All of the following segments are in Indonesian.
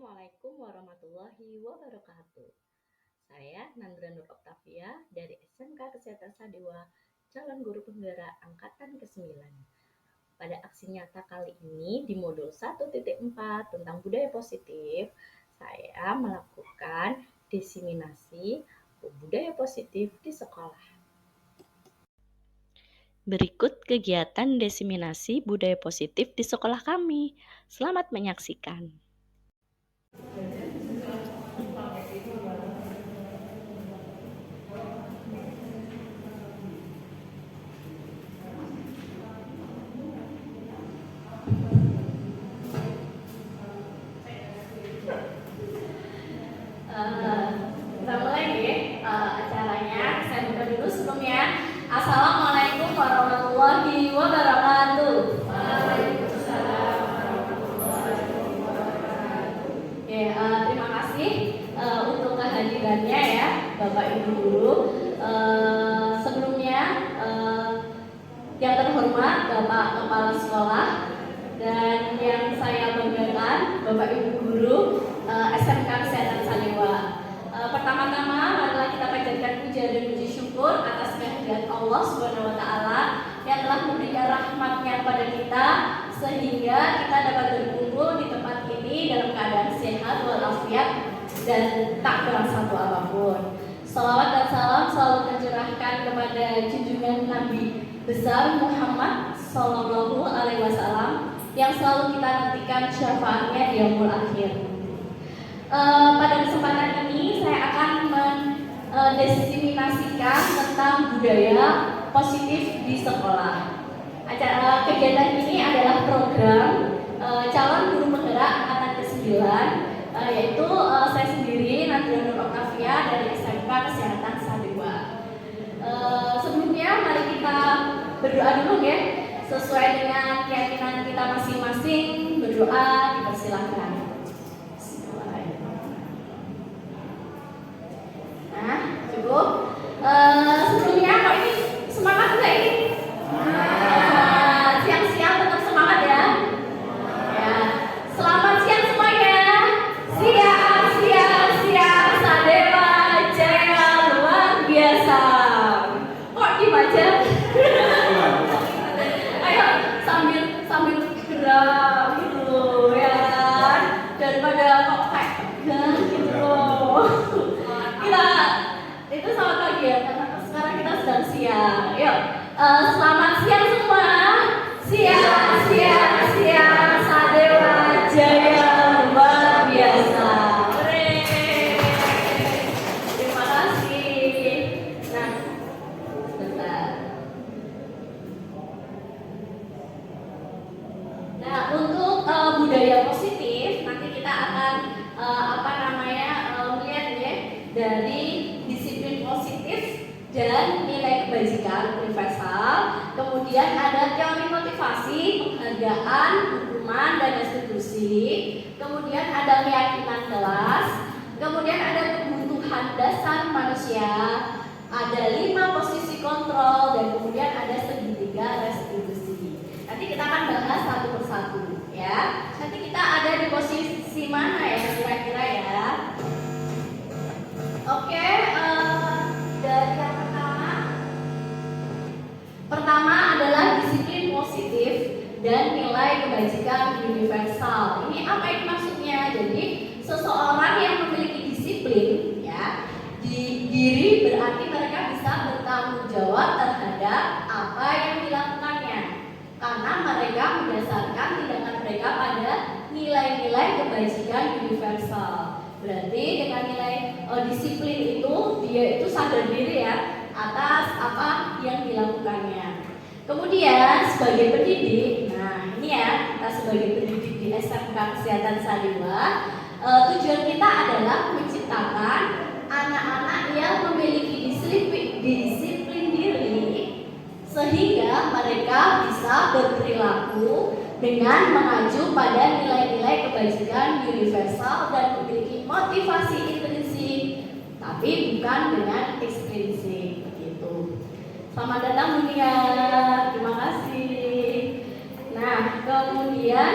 Assalamualaikum warahmatullahi wabarakatuh. Saya Nandra Nur Oktavia dari SMK Kesehatan Sadewa, calon guru penggerak angkatan ke-9. Pada aksi nyata kali ini di modul 1.4 tentang budaya positif, saya melakukan diseminasi budaya positif di sekolah. Berikut kegiatan diseminasi budaya positif di sekolah kami. Selamat menyaksikan. Kita mulai deh acaranya. Saya buka dulu sebelumnya. Assalamualaikum warahmatullahi wabarakatuh. Waalaikumsalam warahmatullahi wabarakatuh. Oke, terima kasih untuk kehadirannya ya, Bapak Ibu guru. Sebelumnya yang terhormat Bapak Kepala Sekolah dan yang saya banggakan Bapak Ibu guru SMK Kesehatan Sadewa. Pertama-tama marilah kita panjatkan puja dan puji syukur atas kehadiran Allah Subhanahu wa taala yang telah memberikan rahmat-Nya kepada kita sehingga kita dapat berkumpul di tempat ini dalam keadaan sehat walafiat dan tak kurang satu apapun. Salawat dan salam selalu tercurahkan kepada junjungan Nabi besar Muhammad Sallallahu Alaihi Wasallam yang selalu kita nantikan syafaatnya di yaumul akhir. Pada kesempatan ini saya akan mendiseminasikan tentang budaya positif di sekolah. Acara kegiatan ini adalah program calon guru penggerak angkatan ke-9, yaitu saya sendiri Nandra Nur Oktavia dari SMK Kesehatan Sadewa. Sebelumnya mari kita berdoa dulu ya, sesuai dengan keyakinan kita masing-masing. Berdoa dipersilahkan. Nah, cukup. Sebelumnya kok ini semangat nggak ini? Siang-siang tetap semangat ya. Ya. Selamat siang semuanya. Siang, Sadewa Jaya luar biasa. Kok diem aja? Ayo sambil gerak gitu ya, daripada kok kayak tegang gitu loh. Kita itu selamat pagi ya, karena sekarang kita sedang siang. Yuk, selamat siang semua. Siang, Sadewa Jaya luar biasa. Terima kasih. Nah, sebentar. Nah, untuk budaya positif nanti kita akan melihat ya dari disiplin positif dan nilai kebajikan universal. Kemudian ada teori motivasi, penghargaan, hukuman dan restitusi. Kemudian ada keyakinan kelas. Kemudian ada kebutuhan dasar manusia. Ada 5 posisi kontrol dan kemudian ada segitiga restitusi. Nanti kita akan bahas satu persatu ya. Nanti kita ada di posisi mana ya kira-kira ya? Oke, dari yang pertama adalah disiplin positif dan nilai kebajikan universal. Ini apa ini maksudnya? Jadi seseorang yang memiliki disiplin ya, di diri berarti mereka bisa bertanggung jawab terhadap apa yang dilakukannya, karena mereka mendasarkan tindakan mereka pada nilai-nilai kebajikan universal. Berarti dengan nilai disiplin itu dia itu sadar diri ya atas apa yang dilakukannya. Kemudian sebagai pendidik, nah ini ya kita sebagai pendidik di SMK Kesehatan Sadewa, tujuan kita adalah menciptakan anak-anak yang memiliki disiplin diri sehingga mereka bisa berperilaku dengan mengacu pada nilai-nilai kebajikan universal dan memiliki motivasi intrinsik, tapi bukan dengan ekstrinsik begitu. Selamat datang Bunia, terima kasih. Nah, kemudian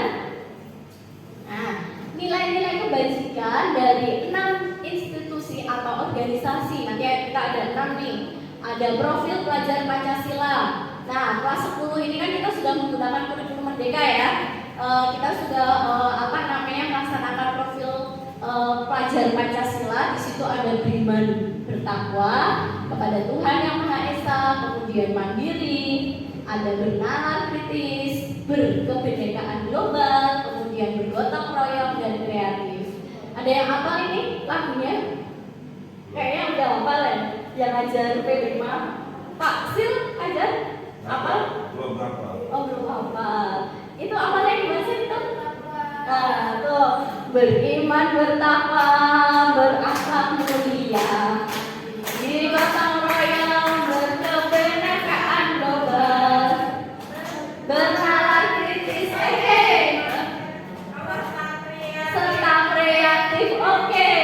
nilai-nilai kebajikan dari 6 institusi atau organisasi. Nanti kita ada 6 nih. Ada profil pelajar Pancasila. Nah, kelas 10 ini kan kita sudah menggunakan kurikulum Merdeka ya. Kita sudah melaksanakan profil pelajar Pancasila. Di situ ada beriman bertakwa kepada Tuhan Yang Maha Esa, kemudian mandiri, ada bernalar kritis, berkebinekaan global, kemudian bergotong royong dan kreatif. Ada yang hafal ini lagunya? Kayaknya udah hafal ya. Yang ajar P5 Pak Sil ajar apa? Belum hafal. Oh, belum hafal. Itu hafalnya gimana sih itu? Nah, tuh beriman bertakwa berakhlak mulia, digotong royong berkebinekaan global, bernalar kritis serta kreatif. Oke.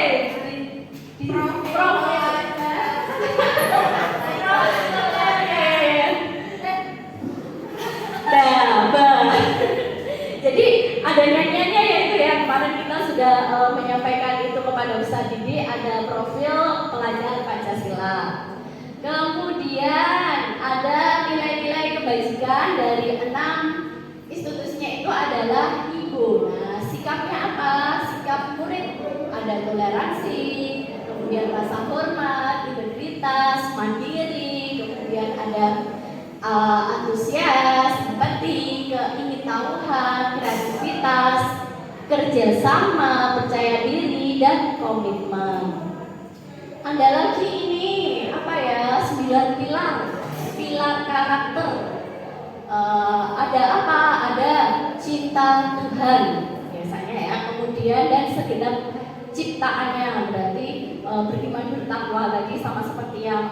Jadi ada nyanyiannya ya itu ya, kemarin kita sudah menyampaikan itu kepada Ustaz Didi. Ada profil pelajar Pancasila. Kemudian ada nilai-nilai kebajikan dari 6 institusinya itu adalah Ibu. Nah, sikapnya apa? Sikap murid ada toleransi, kemudian rasa hormat, integritas, mandiri, kemudian ada antusias, empati, keingintahuan, kreativitas, kerjasama, percaya diri, dan komitmen. Ada lagi ini apa ya? 9 pilar karakter. Ada apa? Ada cinta Tuhan biasanya ya. Kemudian dan segenap ciptaannya, berarti beriman bertakwa tadi sama seperti yang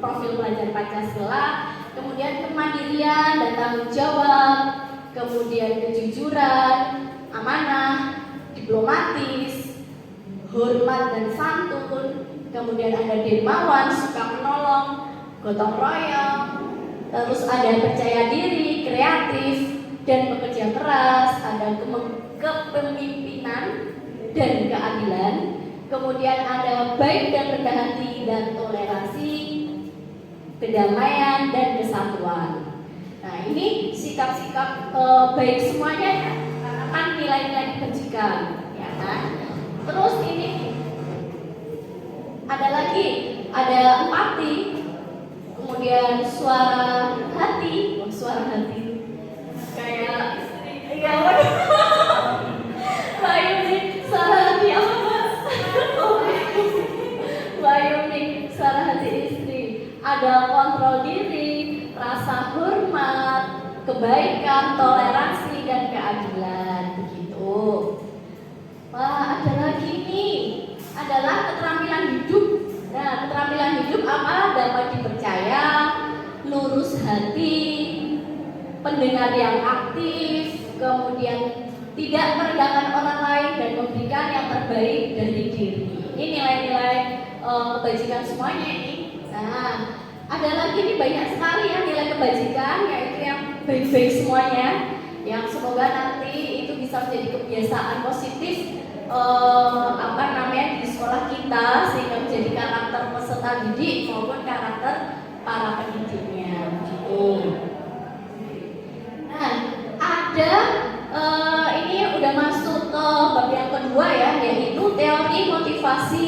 profil pelajar Pancasila. Kemudian kemandirian dan tanggung jawab, kemudian kejujuran, amanah, diplomatis, hormat dan santun, kemudian ada dermawan, suka menolong, gotong royong, terus ada percaya diri, kreatif, dan bekerja keras, ada kepemimpinan dan keadilan, kemudian ada baik dan rendah hati dan toleransi, kedamaian dan kesatuan. Nah, ini sikap-sikap baik semuanya ya, karena kan nilai-nilai kebajikan, ya kan? Terus ini ada lagi, ada empati, kemudian suara hati, kayak ya Bayu nih, suara hati apa mas? Bayu nih, suara hati istri. Ada kontrol diri, rasa hormat, kebaikan, toleransi, dan keadilan. Begitu. Wah, ada lagi nih, adalah keterampilan hidup. Nah, keterampilan hidup apa? Dapat dipercaya, lurus hati, pendengar yang aktif, kemudian tidak merendahkan orang lain dan memberikan yang terbaik dari diri. Ini nilai-nilai kebajikan semuanya ini. Nah, ada lagi nih banyak sekali ya nilai kebajikan, yaitu yang baik-baik semuanya, yang semoga nanti itu bisa menjadi kebiasaan positif di sekolah kita, sehingga menjadi karakter peserta didik maupun karakter para pendidiknya. Gitu. Nah, ada ini udah masuk ke bab yang kedua ya, yaitu teori motivasi,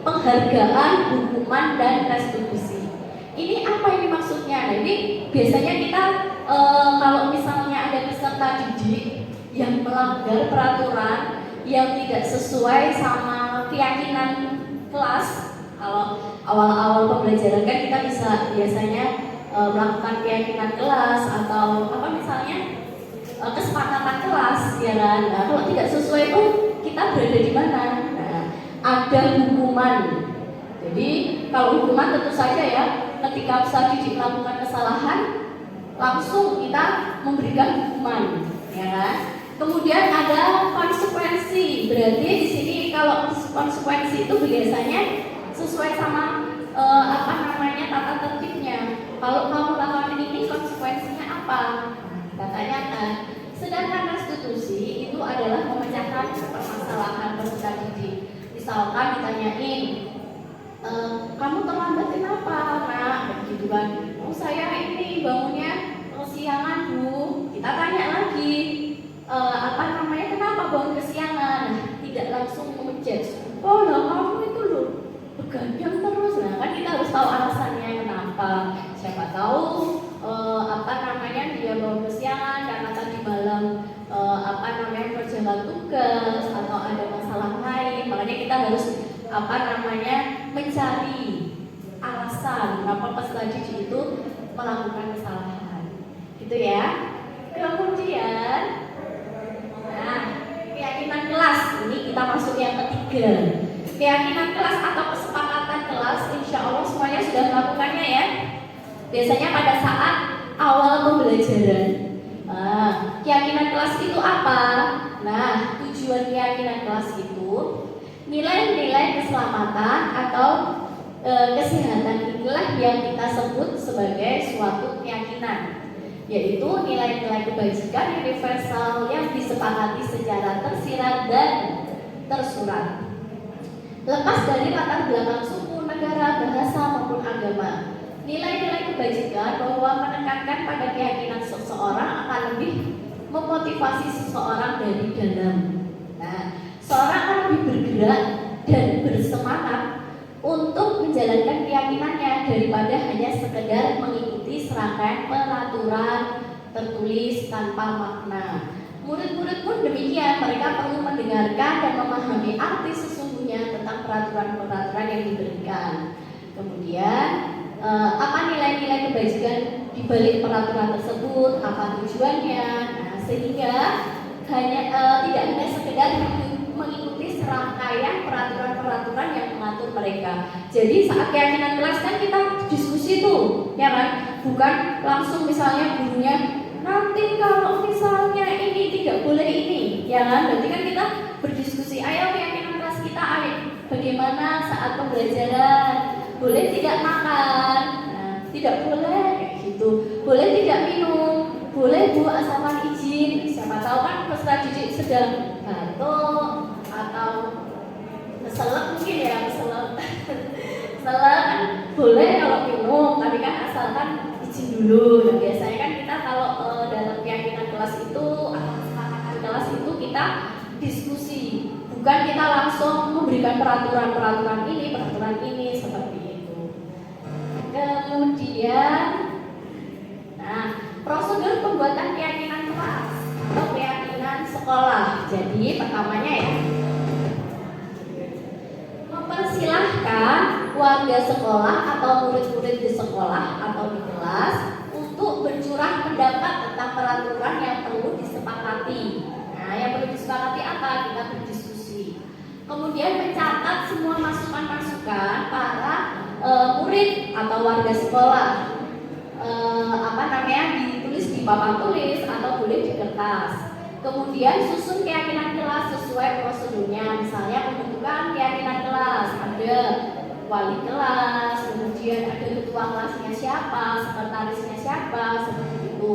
penghargaan, hukuman, dan restitusi. Ini apa ini maksudnya? Jadi biasanya kita kalau misalnya ada peserta didik yang melanggar peraturan yang tidak sesuai sama keyakinan kelas, kalau awal-awal pembelajaran kan kita bisa biasanya melakukan keyakinan kelas atau apa misalnya kesepakatan kelas, ya kan? Nah, kalau tidak sesuai itu kita berada di mana? Nah, ada hukuman. Jadi kalau hukuman tentu saja ya, ketika peserta didik melakukan kesalahan, langsung kita memberikan hukuman, ya kan? Kemudian ada konsekuensi. Berarti di sini kalau konsekuensi itu biasanya sesuai sama tata tertibnya. Kalau kamu lakukan ini konsekuensinya apa? Katanya kan. Sedangkan restitusi itu adalah memecahkan permasalahan peserta Misalkan ditanyain, kamu terlambat kenapa, nak? Gitu kan. Oh, saya ini bangunnya kesiangan, Bu. Kita tanya lagi, kenapa bangun kesiangan? Tidak langsung menjudge. Oh, lah kamu itu loh begadang terus. Nah, kan kita harus tahu alasannya kenapa. Siapa tahu dia bangun kesiangan karena tadi malam berjalan tugas atau ada masalah lain. Makanya kita harus mencari alasan kenapa peserta didik itu melakukan kesalahan. Gitu ya. Kemudian keyakinan kelas, ini kita masuk yang ketiga. Keyakinan kelas atau kesepakatan kelas, insya Allah semuanya sudah melakukannya ya. Biasanya pada saat awal pembelajaran. Keyakinan kelas itu apa? Nah, tujuan keyakinan kelas itu nilai-nilai keselamatan atau kesehatan inilah yang kita sebut sebagai suatu keyakinan, yaitu nilai-nilai kebajikan universal yang disepakati secara tersirat dan tersurat, lepas dari latar belakang suku, negara, bahasa maupun agama. Nilai-nilai kebajikan bahwa menekankan pada keyakinan seseorang akan lebih memotivasi seseorang dari dalam. Nah, seorang akan lebih bergerak dan bersemangat untuk menjalankan keyakinannya daripada hanya sekedar mengikuti serangkaian peraturan tertulis tanpa makna. Murid-murid pun demikian, mereka perlu mendengarkan dan memahami arti sesungguhnya tentang peraturan-peraturan yang diberikan. Kemudian apa nilai-nilai kebajikan di balik peraturan tersebut, apa tujuannya. Nah, sehingga tidak hanya sekedar mengikuti serangkaian peraturan-peraturan yang mengatur mereka. Jadi saat keyakinan kelas kan kita diskusi tuh, ya kan? Bukan langsung misalnya gurunya nanti kalau misalnya ini tidak boleh ini, ya kan? Berarti kan kita berdiskusi, ayo keyakinan kelas kita, bagaimana saat pembelajaran. Boleh tidak makan, tidak boleh kayak gitu. Boleh tidak minum, boleh Bu asalkan izin. Siapa tahu kan peserta didik sedang batuk atau keselak mungkin ya, keselak kan boleh kalau minum, tapi kan asalkan izin dulu. Nah, biasanya kan kita kalau dalam keyakinan kelas itu atau kesepakatan kelas itu kita diskusi, bukan kita langsung memberikan peraturan ini seperti itu. Kemudian, prosedur pembuatan keyakinan kelas atau keyakinan sekolah. Jadi pertamanya ya, mempersilahkan warga sekolah atau murid-murid di sekolah atau di kelas untuk bercurah pendapat tentang peraturan yang perlu disepakati. Nah, yang perlu disepakati apa? Kita berdiskusi. Kemudian mencatat semua masukan-masukan para murid atau warga sekolah, ditulis di papan tulis atau boleh di kertas. Kemudian susun keyakinan kelas sesuai prosedurnya. Misalnya pembentukan keyakinan kelas, ada wali kelas, kemudian ada ketua kelasnya siapa, sekretarisnya siapa, seperti itu.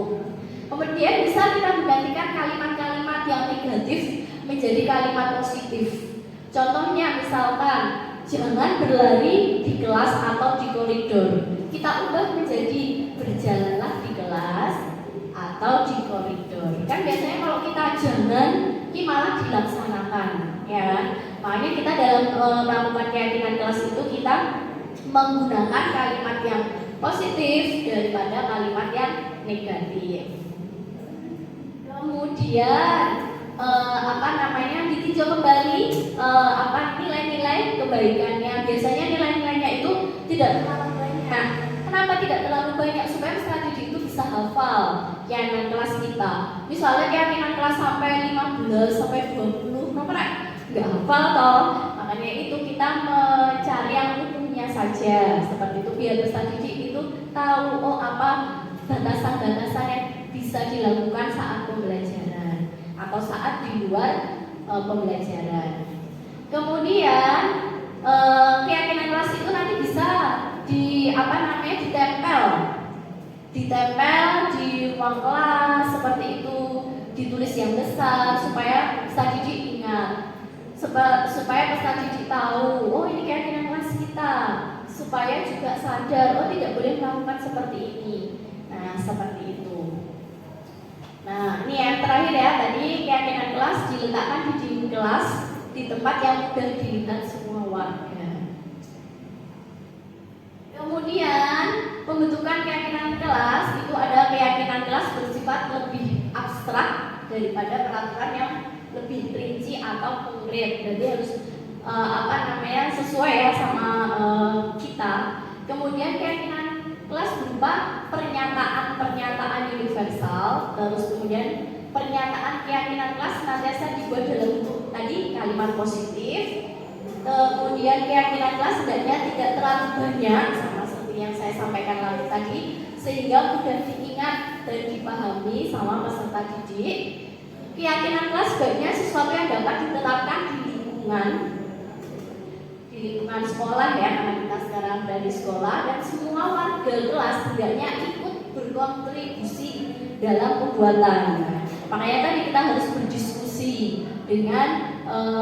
Kemudian bisa kita menggantikan kalimat-kalimat yang negatif menjadi kalimat positif. Contohnya misalkan, jangan berlari di kelas atau di koridor. Kita ubah menjadi berjalanlah di kelas atau di koridor. Kan biasanya kalau kita jangan, ini malah dilaksanakan, ya kan? Makanya kita dalam melakukan keyakinan kelas itu kita menggunakan kalimat yang positif daripada kalimat yang negatif. Kemudian ditinjau kembali nilai-nilai kebaikannya. Biasanya nilai-nilainya itu tidak terlalu banyak. Kenapa tidak terlalu banyak? Supaya peserta didik itu bisa hafal keyakinan kelas kita. Misalnya keyakinan kelas sampai 15 sampai 20, nggak hafal toh. Makanya itu kita mencari yang umumnya saja. Seperti itu biar peserta didik itu tahu apa batasan-batasan yang bisa dilakukan saat pembelajaran atau saat di luar pembelajaran. Kemudian keyakinan kelas itu nanti bisa ditempel di ruang kelas seperti itu, ditulis yang besar supaya peserta didik ingat. supaya peserta didik tahu, oh ini keyakinan kelas kita, supaya juga sadar, oh tidak boleh melakukan seperti ini. Nah, seperti itu. Nah, ini yang terakhir ya, tadi keyakinan kelas diletakkan di dinding kelas, di tempat yang mudah dilihat semua warga. Kemudian pembentukan keyakinan kelas itu ada keyakinan kelas bersifat lebih abstrak daripada peraturan yang lebih rinci atau konkret. Jadi harus sesuai ya sama kita. Kemudian keyakinan kelas berupa pernyataan-pernyataan universal, terus kemudian pernyataan keyakinan kelas senantiasa dibuat dalam bentuk tadi kalimat positif. Kemudian keyakinan kelas hendaknya tidak terlalu banyak, sama seperti yang saya sampaikan tadi, sehingga mudah diingat dan dipahami sama peserta didik. Keyakinan kelas sebaiknya sesuatu yang dapat diterapkan di lingkungan sekolah ya, karena kita sekarang berada di sekolah, dan semua warga kelas tidaknya ikut berkontribusi dalam pembuatan. Makanya tadi kita harus berdiskusi dengan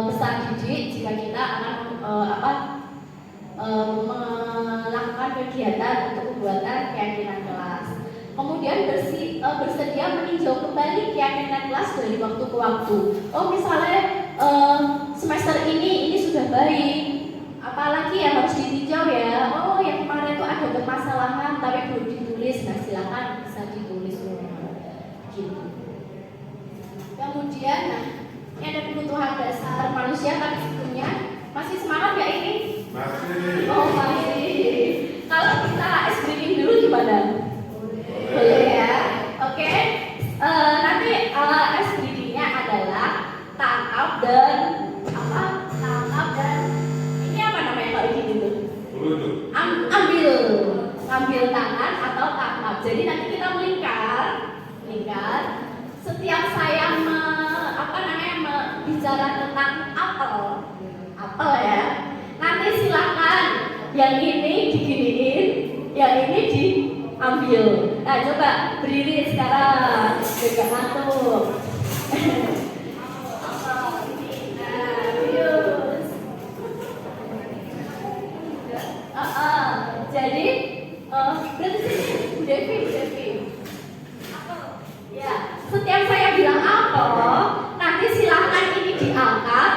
peserta didik jika kita akan melakukan kegiatan untuk pembuatan keyakinan kelas. Kemudian bersedia meninjau kembali keyakinan kelas dari waktu ke waktu. Oh misalnya semester ini sudah baik, apalagi yang harus ditinjau ya. Oh yang kemarin itu ada permasalahan tapi belum ditulis. Nah silakan bisa ditulis gitu. Kemudian ini ada kebutuhan dasar manusia, tapi sebelumnya masih semangat ya ini? Masih. Oh masih. Kalau kita ice breaking dulu gimana? Boleh ya. Oke. Nanti ice breaking-nya adalah tangkap dan ini apa namanya kalau gini tuh? Ambil tangan atau tangkap. Jadi nanti kita melingkar. Setiap saya bicara tentang apel ya. Nanti silakan yang ini diginiin, yang ini diambil. Nah coba berdiri sekarang, juga ngantuk. Jadi berarti sini Bu Devi. Ya, setiap saya bilang apel, nanti silakan ini diangkat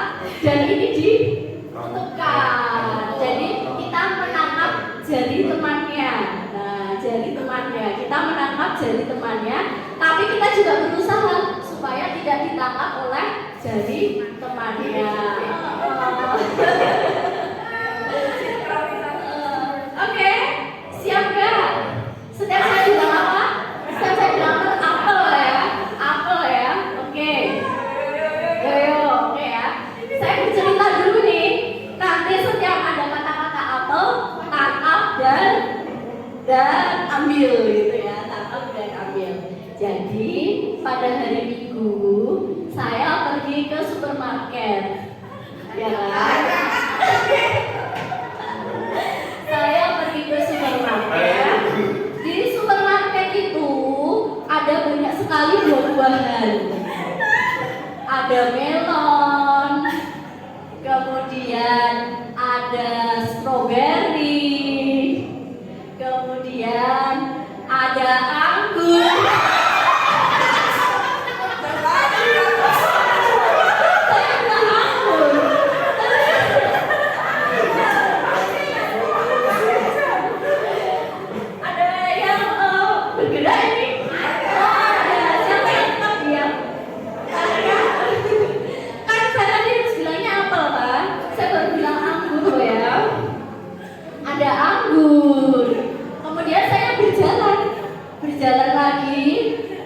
dan ini ditutupkan. Jadi kita menangkap jari temannya. Nah, jari temannya. Kita menangkap jari temannya, tapi kita juga berusaha supaya tidak ditangkap oleh jari temannya. Oke, siap gak? Setiap saya bilang apa? Setiap saya bilang apel ya. Oke. Yo, oke ya. Saya bercerita dulu nih. Nanti setiap ada kata-kata apel, tangkap dan ambil gitu ya. Tangkap dan ambil. Jadi pada hari Minggu saya pergi ke supermarket. Ya kan? Saya pergi ke supermarket. Di supermarket itu ada banyak sekali buah-buahan. Ada melon, kemudian ada stroberi, kemudian ada anggur. Ada anggur. Kemudian saya berjalan lagi.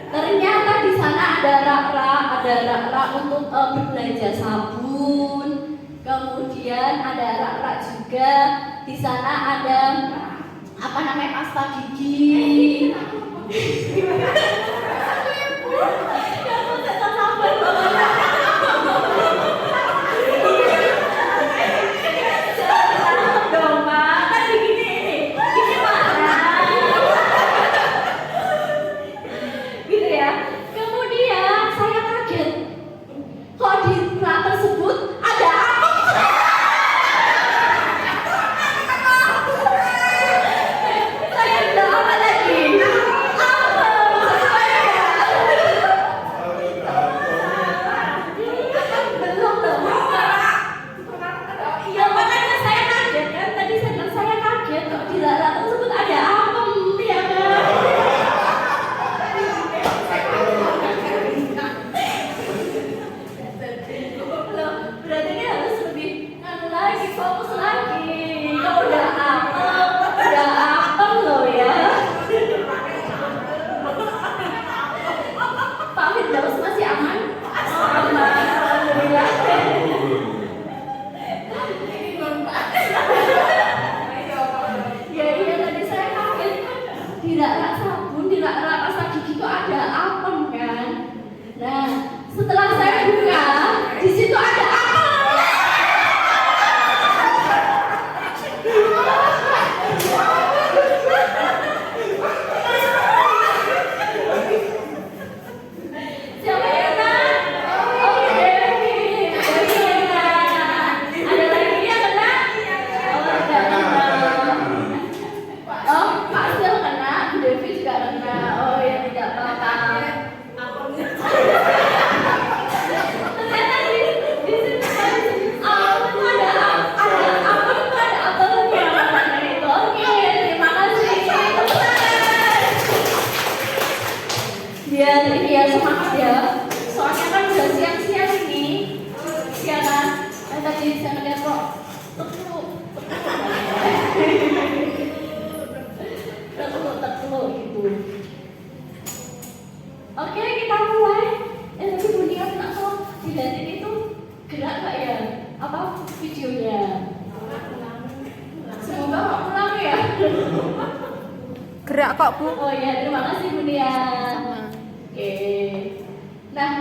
Ternyata di sana ada rak-rak untuk berbelanja sabun. Kemudian ada rak-rak juga. Di sana ada pasta gigi. Kok di rak tersebut ada apa bisa ngeliat kok tekuk gitu. Oke, kita mulai. Tapi bunyi apa kok dilihatin itu gerak nggak ya? Apa videonya? Semoga nggak pulang ya. Gerak kok Bu. Oh ya, terima kasih Bu Nia. Oke. Nah,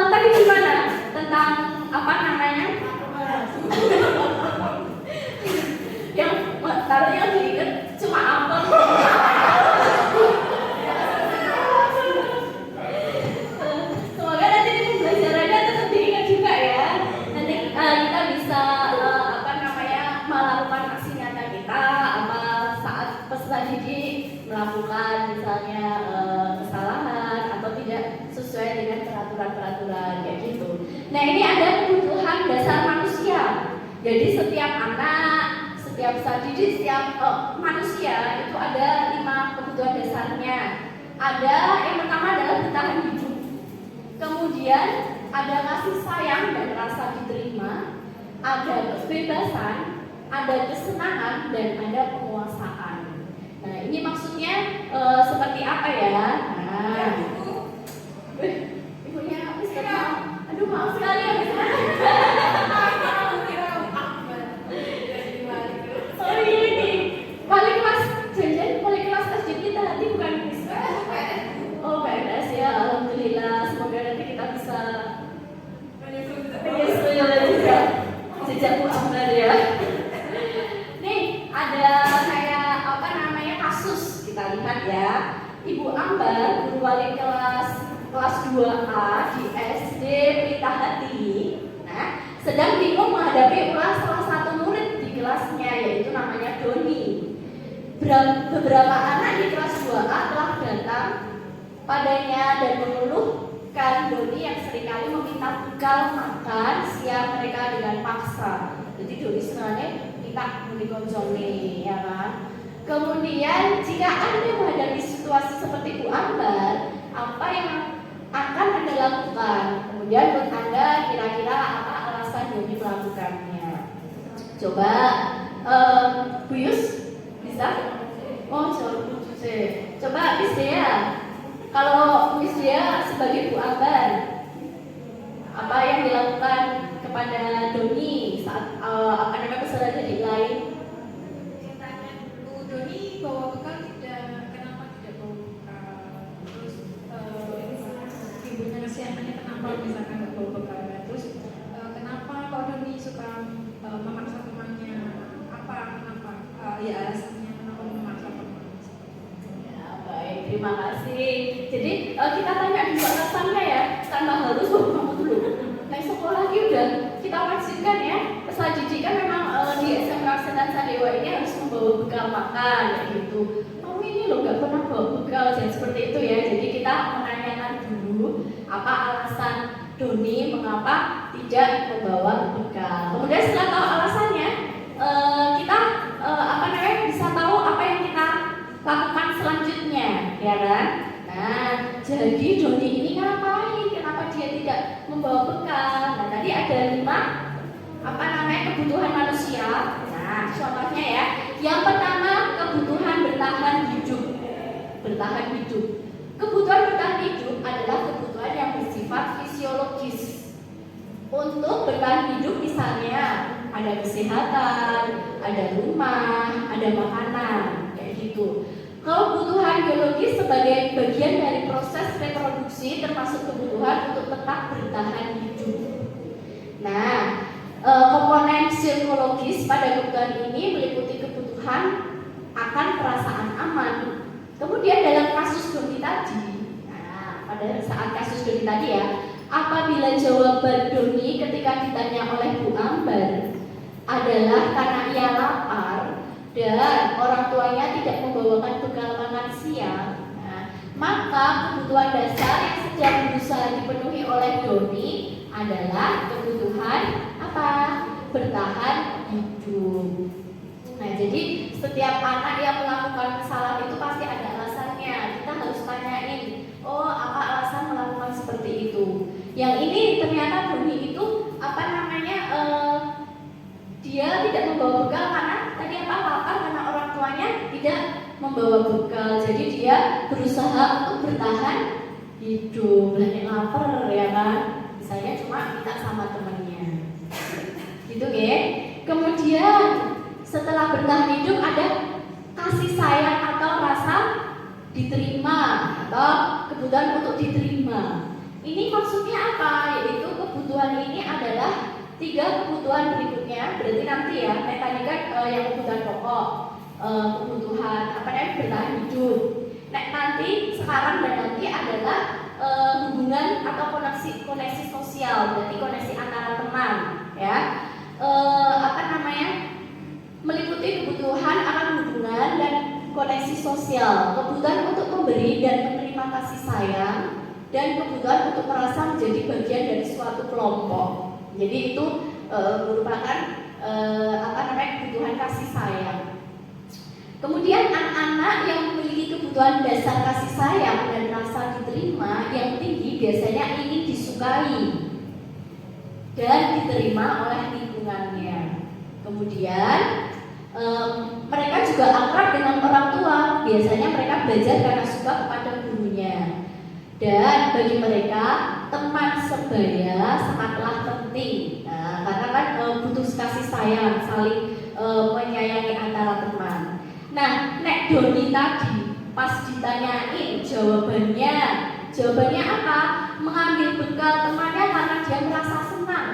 tadi gimana tentang apa namanya? Yang taruhnya diinget cuma apa? Semoga nanti di pembelajarannya tetap diingat juga ya. Nanti kita bisa apa namanya melakukan aksi nyata kita apa saat peserta didik melakukan misalnya kesalahan atau tidak sesuai dengan peraturan-peraturan kayak gitu. Nah ini ada kebutuhan dasar manusia. Jadi setiap anak, setiap peserta didik, setiap manusia itu ada 5 kebutuhan dasarnya. Ada yang pertama adalah bertahan hidup. Kemudian ada kasih sayang dan rasa diterima, ada kebebasan, ada kesenangan dan ada penguasaan. Nah ini maksudnya seperti apa ya? Nah, ibunya habis ketemu. Aduh maaf sekali ya. Sorry ini wali kelas janjian wali kelas SD kita nanti bukan bisa. Oh PNS ya, alhamdulillah. Semoga nanti kita bisa menyusul juga jejak Bu Ambar ya. Nih ada kayak apa namanya kasus kita lihat ya. Ibu Ambar guru wali kelas 2A di SD Pelita Hati. Nah, sedang bingung menghadapi ulah salah satu murid di kelasnya yaitu namanya Doni. Beberapa anak di kelas 2A telah datang padanya dan mengeluhkan Doni yang seringkali meminta bekal makan siang mereka dengan paksa. Jadi Doni sebenarnya minta beli koncone, ya kan? Kemudian jika Anda menghadapi situasi seperti Bu Ambar, apa yang akan Anda lakukan? Kemudian menurut Anda kira-kira apa alasan Doni melakukannya? Coba Bu Yus bisa? Oh, coba Miss Dea. Kalau Miss Dea sebagai Bu Ambar, apa yang dilakukan kepada Doni saat apa namanya peserta didik lain? Tanya Bu Doni bawa bekal tidak, kenapa tidak bawa bekal? Terus ibunya nasihatnya kenapa misalkan nggak bawa bekal? Terus kenapa kok Doni suka memaksa temannya? Apa kenapa? Ya alasannya kenapa memaksa teman? Ya, baik, terima kasih. Jadi kita tanya dulu alasannya ya, tanpa harus kamu dulu. Nah, sekolah lagi udah kita wajibkan ya. Peserta didik kan memang di SMA Raksan Sadewa ini harus membawa bekal makan kayak gitu. Kamu ini loh nggak pernah bawa bekal dan seperti itu ya. Jadi kita menanyakan dulu apa alasan Doni mengapa tidak membawa bekal. Kemudian setelah tahu alasannya, kita apa namanya bisa tahu apa yang kita lakukan selanjutnya, ya kan? Nah, jadi Doni ini ngapain? Kenapa dia tidak membawa bekal? Nah, tadi ada 5 apa namanya kebutuhan manusia. Nah, contohnya ya. Yang pertama kebutuhan bertahan hidup. Bertahan hidup. Kebutuhan bertahan hidup adalah kebutuhan yang bersifat fisiologis. Untuk bertahan hidup misalnya ada kesehatan, ada rumah, ada makanan, kayak gitu. Kebutuhan biologis sebagai bagian dari proses reproduksi termasuk kebutuhan untuk tetap bertahan hidup. Nah, komponen psikologis pada kebutuhan ini meliputi kebutuhan akan perasaan aman. Kemudian dalam kasus Doni tadi, nah pada saat kasus Doni tadi ya, apabila jawaban Doni ketika ditanya oleh Bu Ambar adalah karena ia lapar dan orang tuanya tidak membawakan bekal makan siang, nah, maka kebutuhan dasar yang sedang berusaha dipenuhi oleh Doni adalah kebutuhan apa? Bertahan hidup. Nah, jadi setiap anak yang melakukan kesalahan itu pasti ada alasannya. Kita harus tanyain, oh apa alasan melakukan seperti itu? Yang ini ternyata Doni itu apa namanya membawa bekal. Jadi dia berusaha untuk bertahan hidup. Lagi lapar ya kan? Misalnya cuma minta sama temannya. Gitu ya. Kemudian setelah bertahan hidup ada kasih sayang atau rasa diterima atau kebutuhan untuk diterima. Ini maksudnya apa? Yaitu kebutuhan ini adalah 3 kebutuhan berikutnya. Berarti nanti ya, tadi kan yang kebutuhan pokok, kebutuhan bertahan hidup. Nanti sekarang dan nanti adalah hubungan atau koneksi sosial. Berarti koneksi antara teman, ya. Meliputi kebutuhan akan hubungan dan koneksi sosial, kebutuhan untuk memberi dan menerima kasih sayang, dan kebutuhan untuk merasa menjadi bagian dari suatu kelompok. Jadi itu merupakan kebutuhan kasih sayang. Kemudian anak-anak yang memiliki kebutuhan dasar kasih sayang dan rasa diterima yang tinggi biasanya ingin disukai dan diterima oleh lingkungannya. Kemudian mereka juga akrab dengan orang tua. Biasanya mereka belajar karena suka kepada gurunya. Dan bagi mereka teman sebaya sangatlah penting. Nah, karena kan butuh kasih sayang, saling menyayangi antara teman. Nah, Nek Doni tadi pas ditanyain jawabannya apa? Mengambil bekal temannya karena dia merasa senang.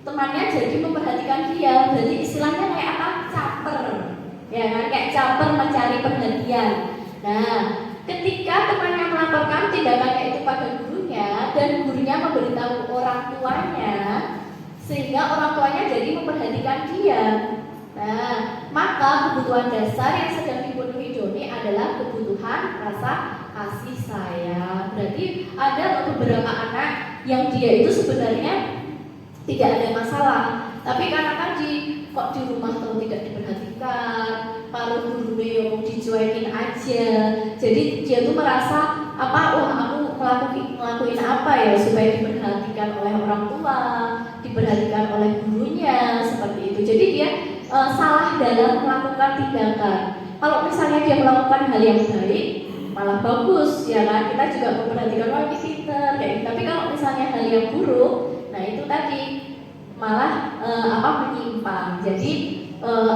Temannya jadi memperhatikan dia, berarti istilahnya kayak apa? Caper, ya kan? Kayak caper mencari perhatian. Nah, ketika temannya melaporkan tindakan itu pada gurunya dan gurunya memberitahu orang tuanya, sehingga orang tuanya jadi memperhatikan dia. Nah, maka kebutuhan dasar yang sedang dipenuhi Doni adalah kebutuhan rasa kasih sayang. Berarti ada beberapa anak yang dia itu sebenarnya tidak ada masalah, tapi karena tadi kok di rumah tuh tidak diperhatikan, kalau gurunya yang dicuekin aja, jadi dia tuh merasa wah aku ngelakuin apa ya supaya diperhatikan oleh orang tua, diperhatikan oleh gurunya, seperti itu. Jadi dia salah dalam melakukan tindakan. Kalau misalnya dia melakukan hal yang baik, malah bagus, ya kan? Kita juga memperhatikan ini pinter, kayak gitu. Tapi kalau misalnya hal yang buruk, nah itu tadi malah menyimpang. Jadi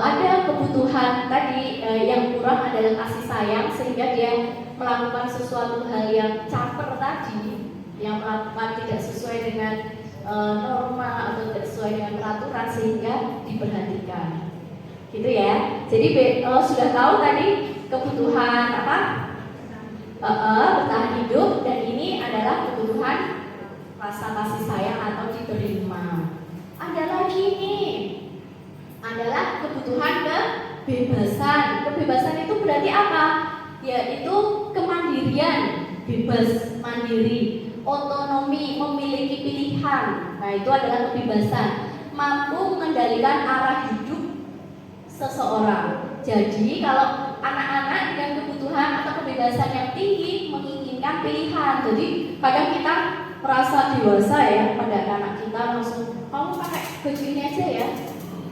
ada kebutuhan tadi yang kurang adalah kasih sayang, sehingga dia melakukan sesuatu hal yang caper tadi, yang melakukan tidak sesuai dengan norma atau tidak sesuai dengan peraturan, sehingga diperhatikan. Gitu ya. Jadi sudah tahu tadi kebutuhan bertahan hidup, dan ini adalah kebutuhan rasa kasih sayang atau diterima. Ada lagi nih, adalah kebutuhan kebebasan. Kebebasan itu berarti apa? Yaitu kemandirian, bebas, mandiri, otonomi, memiliki pilihan. Nah, itu adalah kebebasan. Mampu mengendalikan arah hidup seseorang. Jadi kalau anak-anak dengan kebutuhan atau kebebasan yang tinggi menginginkan pilihan. Jadi kadang kita merasa dewasa ya, pada anak kita langsung kamu pakai baju ini aja ya,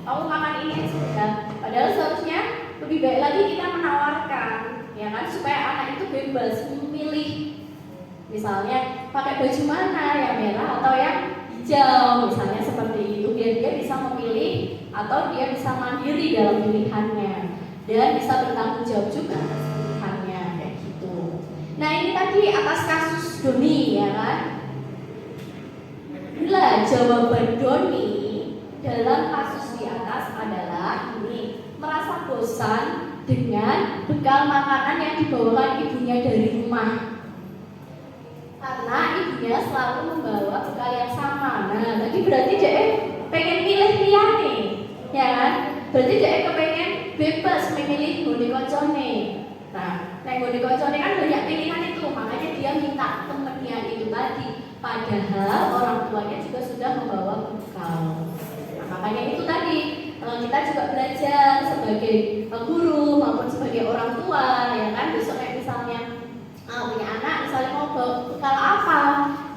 kamu makan ini aja ya. Padahal seharusnya lebih baik lagi kita menawarkan, ya kan, supaya anak itu bebas memilih. Misalnya pakai baju mana, yang merah atau yang hijau, misalnya seperti itu, biar dia bisa memilih atau dia bisa mandiri dalam pilihannya dan bisa bertanggung jawab juga atas pilihannya, kayak gitu. Nah, ini tadi atas kasus Doni, ya kan. Bila jawaban Doni dalam kasus di atas adalah ini, merasa bosan dengan bekal makanan yang dibawakan ibunya dari rumah karena ibunya selalu membawa bekal yang sama. Nah, tadi berarti dia pengen pilih nih, ya kan? Berarti dia kepengen bebas memilih goni kocone. Nah, goni kocone kan banyak pilihan itu, makanya dia minta temennya itu tadi. Padahal orang tuanya juga sudah membawa bekal. Nah, makanya itu tadi kita juga belajar sebagai guru maupun sebagai orang tua, ya kan? Besok kayak misalnya punya anak, misalnya mau bawa bekal apa,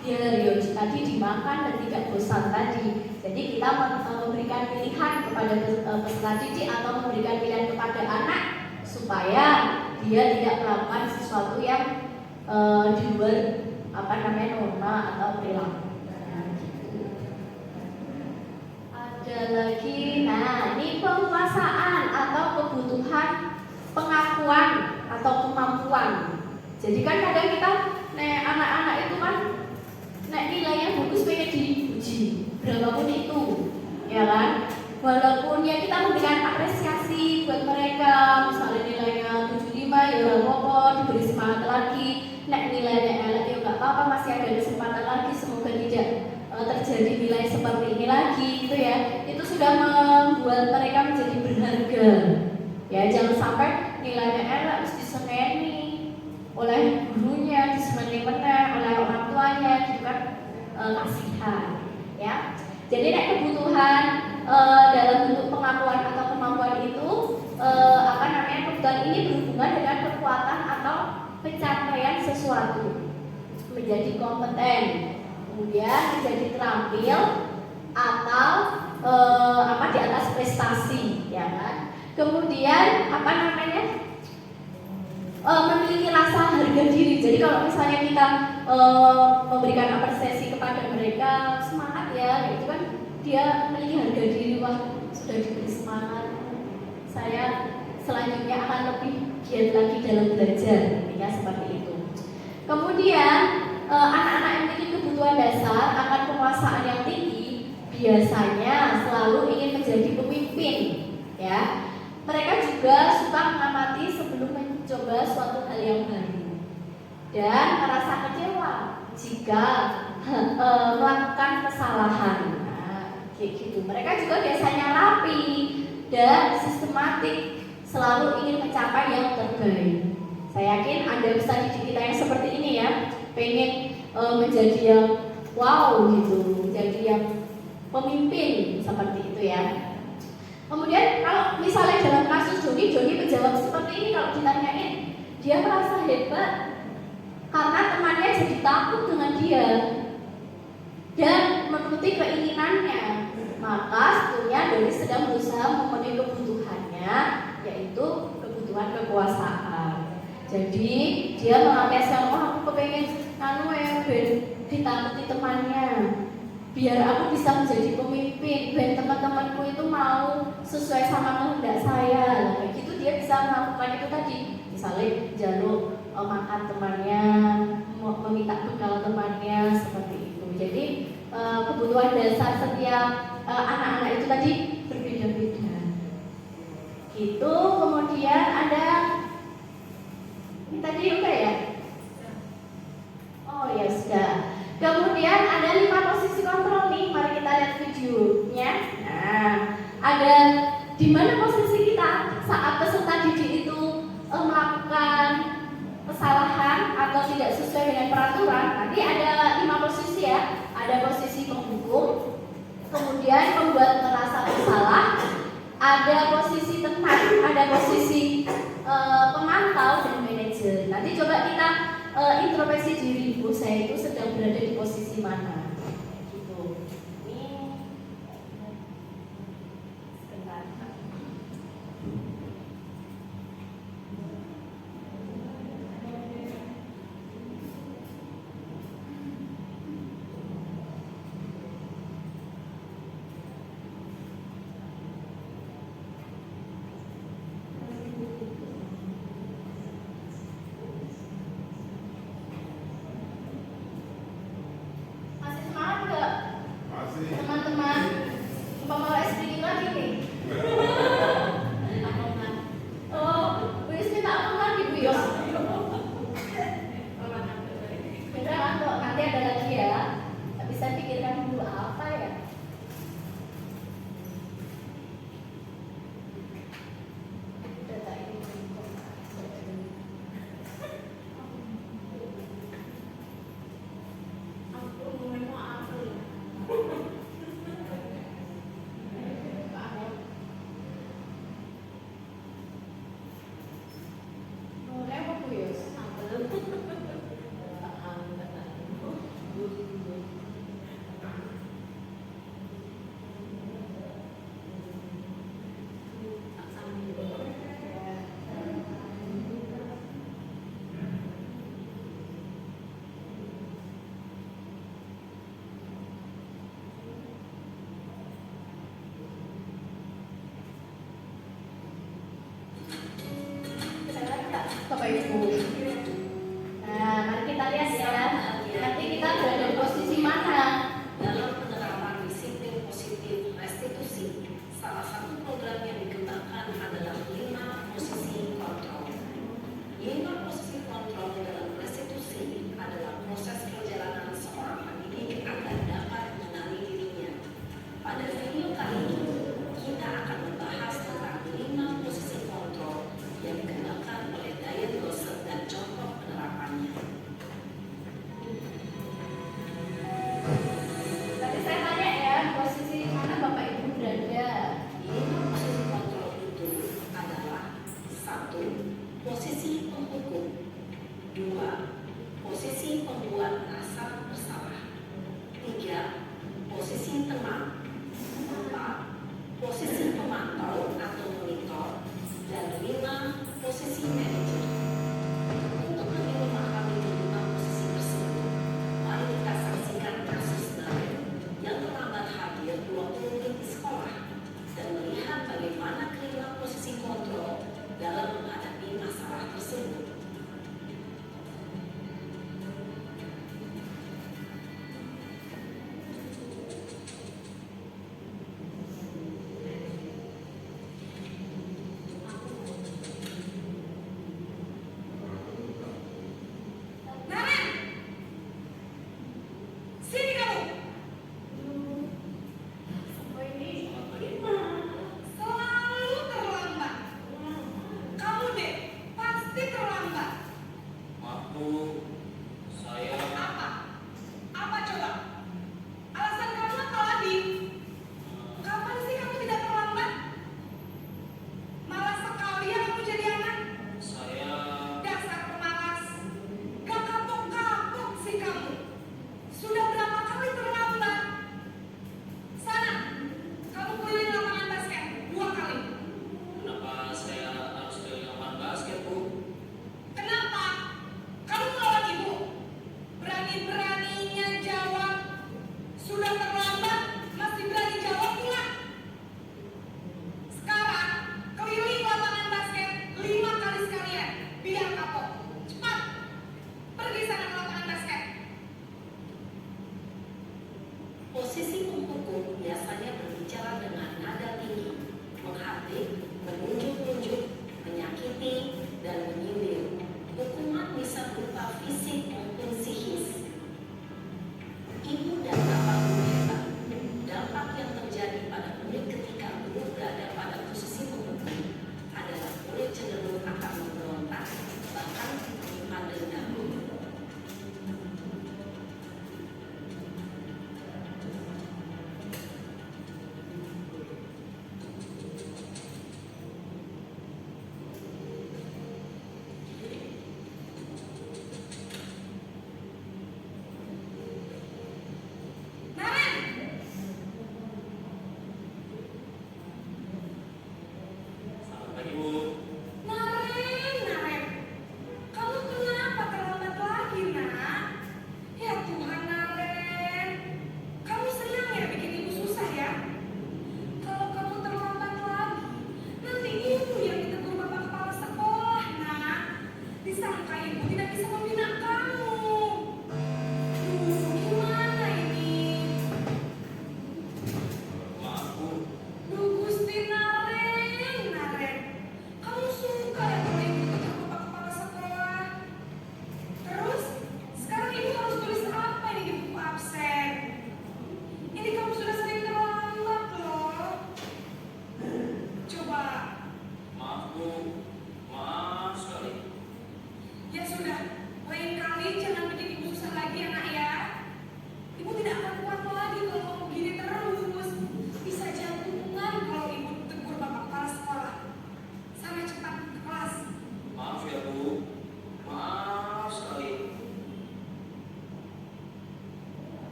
biar tadi dimakan dan tidak bosan tadi. Jadi kita memberikan pilihan kepada peserta didik atau memberikan pilihan kepada anak supaya dia tidak melakukan sesuatu yang di luar norma atau perilaku. Ada lagi, nah ini penguasaan atau kebutuhan pengakuan atau kemampuan. Jadi kan kadang kita, anak-anak itu kan nilainya bagus pengen diuji, berapapun itu, ya kan? Walaupun ya kita memberikan apresiasi buat mereka, misalnya nilainya 75 ya pokok diberi semangat lagi. Nilainya elek ya nggak apa-apa, masih ada kesempatan lagi, semoga tidak terjadi nilai seperti ini lagi, gitu ya. Itu sudah membuat mereka menjadi berharga. Ya, jangan sampai nilainya elek terus diseneni oleh gurunya, diseneni oleh orang tuanya, gitu kan, kasihan, ya. Jadi kebutuhan dalam bentuk pengakuan atau kemampuan itu kebutuhan ini berhubungan dengan kekuatan atau pencapaian sesuatu, menjadi kompeten, kemudian menjadi terampil atau di atas prestasi, ya kan. Kemudian memiliki rasa harga diri. Jadi kalau misalnya kita memberikan apresiasi kepada mereka, semangat ya, itu kan dia memiliki harga diri, wah sudah diberi semangat, saya selanjutnya akan lebih giat lagi dalam belajar, ya seperti itu. Kemudian anak-anak yang memiliki kebutuhan dasar akan penguasaan yang tinggi biasanya selalu ingin menjadi pemimpin, ya. Mereka juga suka mengamati sebelum mencoba suatu hal yang baru dan merasa kecewa jika melakukan kesalahan. Kayak gitu. Mereka juga biasanya rapi dan sistematik, selalu ingin mencapai yang terbaik. Saya yakin ada besar didik kita yang seperti ini ya, pengen menjadi yang wow gitu, menjadi yang pemimpin seperti itu ya. Kemudian kalau misalnya dalam kasus Joni menjawab seperti ini, kalau ditanyain, dia merasa hebat karena temannya jadi takut dengan dia dan menuruti keinginannya. Maka sebetulnya Doni sedang berusaha memenuhi kebutuhannya, yaitu kebutuhan kekuasaan. Jadi dia mengapresiasi, oh aku kepengen ditakuti temannya, biar aku bisa menjadi pemimpin, biar teman-temanku itu mau sesuai sama kehendak saya. Kayak gitu dia bisa melakukan itu tadi, misalnya jaluk makan temannya, meminta bekal temannya, seperti itu. Jadi kebutuhan dasar setiap anak-anak itu tadi berbeda-beda. Gitu. Kemudian ada ini tadi udah ya? Oh ya sudah. Kemudian ada 5 posisi kontrol nih. Mari kita lihat videonya. Nah, ada di mana posisi kita saat peserta didik itu melakukan kesalahan atau tidak sesuai dengan peraturan. Nanti ada 5 posisi ya. Ada posisi penghukum, kemudian pembuat merasa bersalah, ada posisi tenang, ada posisi pemantau dan manajer. Nanti coba kita introspeksi diri, saya itu sedang berada di posisi mana. Gitu. Ini sebentar.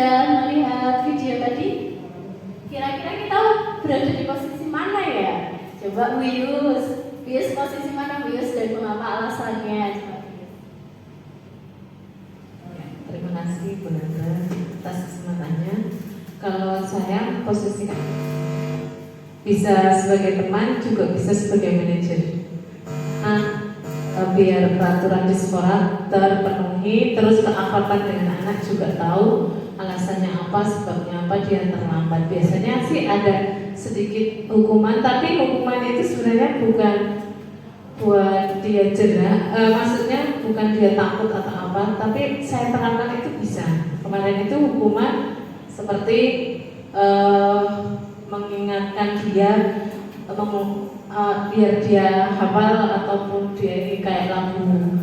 sudah melihat video tadi, kira-kira kita berada di posisi mana ya? Coba Bu Yus posisi mana Bu Yus dan mengapa alasannya? Coba. Terima kasih Bu Nanda atas kesempatannya. Kalau saya posisikan bisa sebagai teman, juga bisa sebagai manajer. Nah, biar peraturan di sekolah terpenuhi, terus keakraban dengan anak juga tahu alasannya apa, sebabnya apa dia terlambat. Biasanya sih ada sedikit hukuman, tapi hukuman itu sebenarnya bukan buat dia jerah, maksudnya bukan dia takut atau apa, tapi saya terangkan itu bisa. Kemarin itu hukuman seperti mengingatkan dia, biar dia hafal ataupun dia ini kayak lagu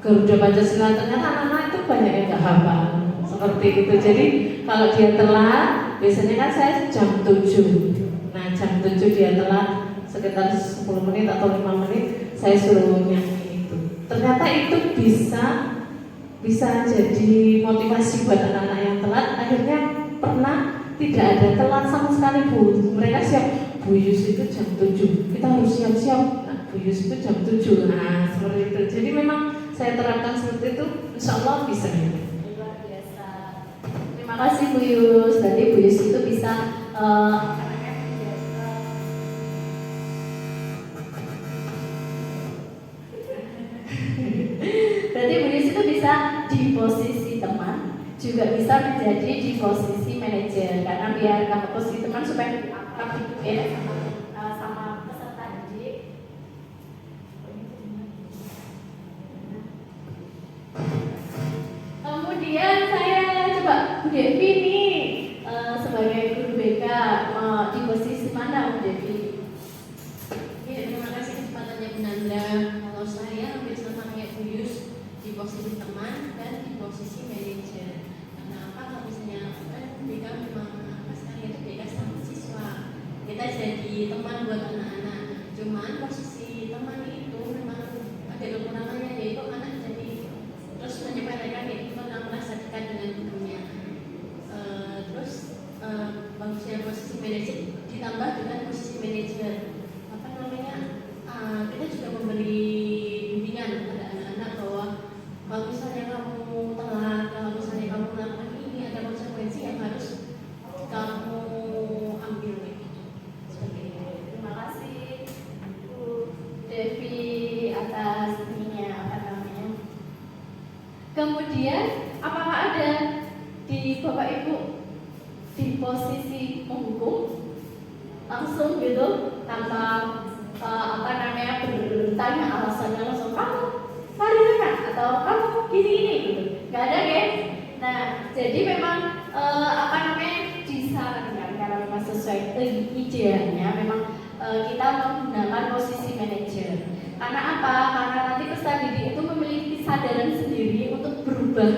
Garuda Pancasila. Ternyata anak-anak itu banyak yang nggak hafal seperti itu. Jadi kalau dia telat, biasanya kan saya jam 7. Nah jam 7 dia telat sekitar 10 menit atau 5 menit, saya suruh nyanyi itu. Ternyata itu bisa jadi motivasi buat anak-anak yang telat. Akhirnya pernah tidak ada telat sama sekali Bu. Mereka siap, Bu Yus itu jam 7, kita harus siap-siap. Nah, Bu Yus itu jam 7. Nah seperti itu. Jadi memang saya terapkan seperti itu, insya Allah bisa. Luar biasa. Terima kasih Bu Yus. Berarti Bu Yus itu bisa berarti Bu Yus itu bisa di posisi teman, juga bisa menjadi di posisi manajer. Karena biar kamu posisi teman supaya lebih akrab gitu ya sama peserta didik. Kemudian saya coba Bu Devi nih sebagai guru BK di posisi mana Bu Devi? Ya, terima kasih kesempatannya Bu Nanda. Kalau saya hampir sama kayak Bu Yus, di posisi teman dan di posisi manajer. Karena apa? Kalau misalnya BK memang apa sekali itu BK sama siswa. Kita jadi teman buat anak-anak. Cuman posisi teman itu memang ada kekurangannya, yaitu anak jadi terus menyepelekan yaitu tentang merasa dekat dengan gurunya. Bagusnya posisi manajer ditambah dengan posisi manajer. Kita juga memberi bimbingan kepada anak-anak bahwa kalau misalnya kamu telat, kalau misalnya kamu melakukan ini, ada konsekuensi yang harus kamu ambil gitu. Seperti itu. Terima kasih Bu Devi atas ininya apa namanya. Kemudian apakah ada di Bapak Ibu di posisi menghukum langsung gitu tanpa bertanya alasannya, langsung kamu mari makan atau kamu gini gitu, nggak ada guys. Nah jadi memang disarankan karena memang sesuai idealnya memang kita menggunakan posisi manajer. Karena apa? Karena nanti peserta didik itu memiliki kesadaran sendiri untuk berubah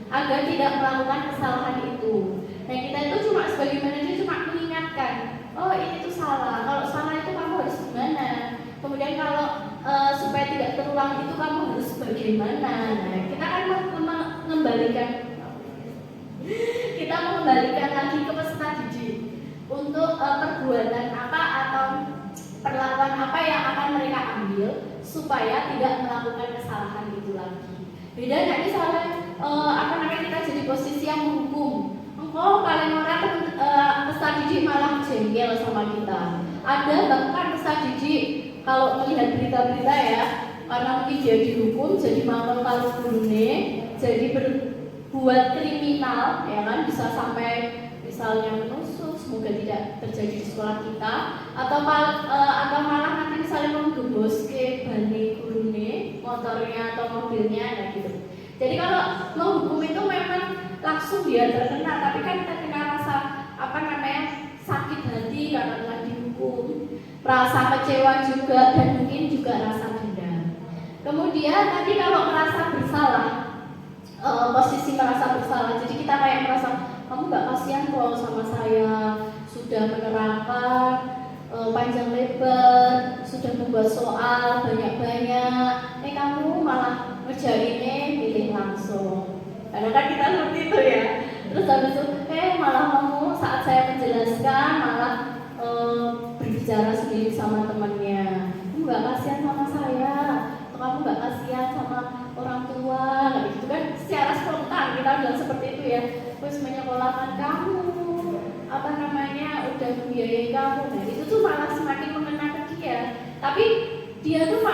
agar tidak melakukan kesalahan itu. Nah kita itu cuma sebagai manajer cuma mengingatkan, oh ini tuh salah, kalau salah itu kamu harus gimana, kemudian kalau supaya tidak terulang itu kamu harus bagaimana. Nah kita kan mengembalikan lagi ke peserta didik untuk perbuatan apa atau perlakuan apa yang akan mereka ambil supaya tidak melakukan kesalahan itu lagi. Beda nanti soalnya kita jadi posisi yang menghukum. Oh paling orang peserta didik malah jengkel sama kita. Ada bahkan peserta didik kalau melihat berita-berita ya, karena mungkin dia dihukum jadi mangkel karo gurune, jadi berbuat kriminal ya kan, bisa sampai misalnya menusuk, semoga tidak terjadi di sekolah kita, atau malah nanti misalnya menggeboske bani gurune, motornya atau mobilnya nah gitu. Jadi kalau menghukum itu memang langsung dia terkena, tapi kan terkena rasa sakit hati karena telah dihukum, rasa kecewa juga, dan mungkin juga rasa dendam. Kemudian tadi kalau merasa bersalah, posisi merasa bersalah, jadi kita kayak merasa kamu gak kasihan kok sama saya, sudah menerangkan panjang lebar, sudah membuat soal banyak-banyak, kamu malah ngerjainnya pilih langsung. Karena kan kita seperti itu ya. Terus habis itu malah kamu saat saya menjelaskan malah berbicara sendiri sama temannya. Kamu nggak kasihan sama saya, atau kamu nggak kasihan sama orang tua, kayak gitu kan? Secara spontan kita bilang seperti itu ya. Terus menyekolahkan kamu, apa namanya, udah membiayai kamu. Nah itu tuh malah semakin mengena ke dia. Tapi dia tuh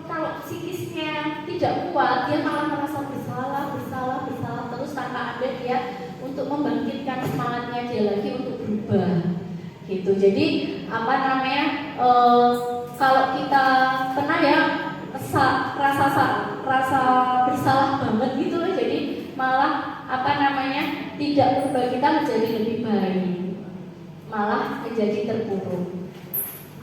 kalau psikisnya tidak kuat, dia malah merasa bersalah terus tanpa ada dia untuk membangkitkan semangatnya dia lagi untuk berubah gitu. Jadi apa namanya, kalau kita pernah ya rasa bersalah banget gitu loh, jadi malah apa namanya tidak berubah kita menjadi lebih baik, malah menjadi terpuruk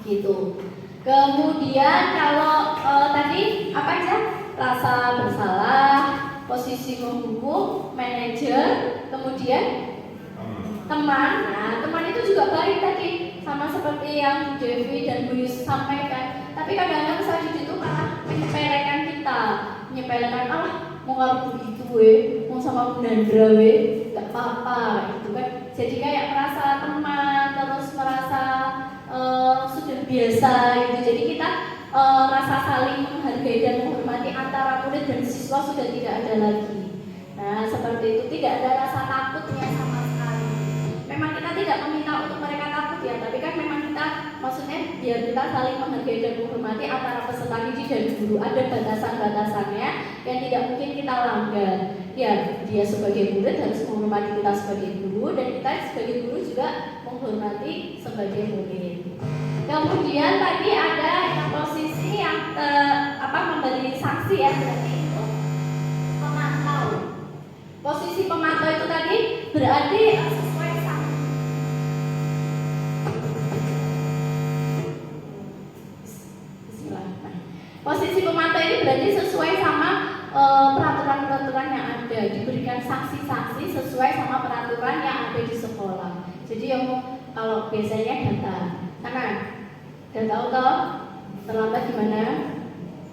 gitu. Kemudian kalau tadi apa aja, rasa bersalah, posisi menghukum, manajer, kemudian teman. Nah teman itu juga baik tadi, sama seperti yang Devi dan Bu Yus sampaikan. Tapi kadang-kadang selanjutnya itu malah menyepelekan kita, menyepelekan mau ngaruh gitu mau sama Bu Nandra gak apa-apa gitu kan. Jadi kayak merasa teman, terus merasa sudah biasa gitu. Jadi kita rasa saling menghargai dan menghormati antara murid dan siswa sudah tidak ada lagi. Nah seperti itu, tidak ada rasa takutnya sama sekali. Memang kita tidak meminta untuk mereka takut ya, tapi kan memang kita maksudnya biar kita saling menghargai dan menghormati antara peserta didik dan guru. Ada batasan-batasannya yang tidak mungkin kita langgar. Ya, dia sebagai murid harus menghormati kita sebagai guru, dan kita sebagai guru juga menghormati sebagai murid. Kemudian tadi ada yang posisi yang memberi sanksi ya, berarti itu pemantau. Posisi pemantau itu tadi berarti sesuai sama. Posisi pemantau ini berarti sesuai sama peraturan-peraturan yang ada, diberikan sanksi-sanksi sesuai sama peraturan yang ada di sekolah. Jadi yang kalau biasanya data, udah tahu toh terlambat gimana,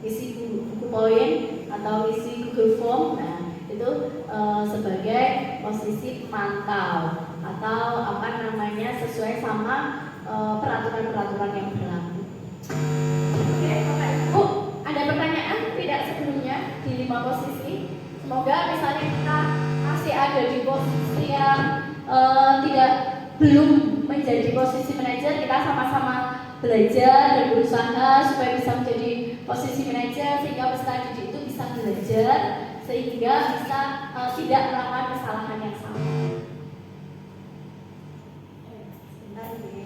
isi buku poin atau isi Google Form. Nah itu sebagai posisi pemantau atau apa namanya sesuai sama peraturan-peraturan yang berlaku. Oke, Bapak Ibu, ada pertanyaan tidak sebelumnya di 5 posisi? Semoga misalnya kita masih ada di posisi yang belum menjadi posisi manajer, kita sama-sama belajar dan berusaha supaya bisa menjadi posisi manajer, sehingga peserta didik itu bisa belajar, sehingga bisa tidak melakukan kesalahan yang sama. Sebentar ya.